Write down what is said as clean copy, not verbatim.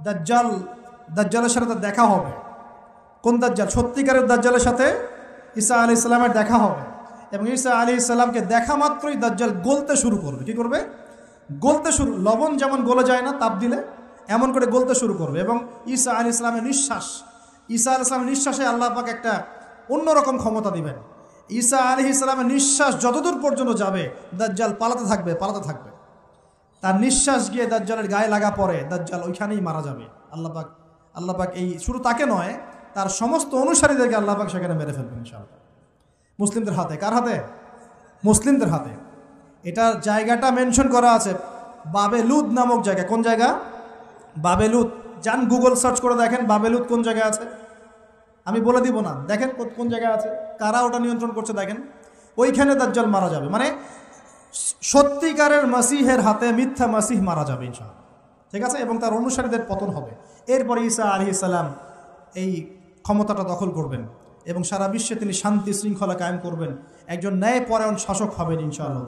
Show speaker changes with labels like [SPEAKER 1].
[SPEAKER 1] দাজ্জাল, দাজ্জালের সাথে তার দেখা হবে। কোন দাজ্জাল? সত্যিকারের দাজ্জালের সাথে ঈসা আলাইহিস সালামের দেখা হবে এবং ঈসা আলাইহিস সালামকে দেখা মাত্রই দাজ্জাল গলতে শুরু করবে। কি করবে? গলতে শুরু। লবণ যেমন গলে যায় না তাপ দিলে, এমন করে গলতে শুরু করবে। এবং ঈসা আলাইহিস সালামের নিঃশ্বাস, ঈসা আলাইহিস সালামের নিঃশ্বাসে আল্লাহ পাক একটা অন্যরকম ক্ষমতা দিবেন। ঈসা আলাইহিস সালামের নিঃশ্বাস যতদূর পর্যন্ত যাবে দাজ্জাল পালাতে থাকবে, পালাতে থাকবে। তার নিঃশ্বাস গিয়ে দাজ্জালের গায়ে লাগা পড়ে, দাজ্জাল ওইখানেই মারা যাবে। আল্লাহ পাক এই শুধু তাকে নয়, তার সমস্ত অনুসারীদেরকে আল্লাহ পাক সেখানে মেরে ফেলবেন ইনশাআল্লাহ। মুসলিমদের হাতে। কার হাতে? মুসলিমদের হাতে। এটার জায়গাটা মেনশন করা আছে, বাবেলুদ নামক জায়গা। কোন জায়গা? বাবেলুদ। যান গুগল সার্চ করে দেখেন বাবেলুদ কোন জায়গায় আছে। আমি বলে দিব না, দেখেন কোন জায়গায় আছে, কারা ওটা নিয়ন্ত্রণ করছে দেখেন। ওইখানে দাজ্জাল মারা যাবে। মানে সত্যিকারের মাসিহের হাতে মিথ্যা মাসিহ মারা যাবে ইনশাআল্লাহ, ঠিক আছে? এবং তার অনুসারীদের পতন হবে। এরপরে ঈসা আলাইহিস সালাম এই ক্ষমতাটা দখল করবেন এবং সারা বিশ্বে তিনি শান্তি শৃঙ্খলা কায়েম করবেন। একজন ন্যায়পরায়ণ শাসক হবেন ইনশাআল্লাহ।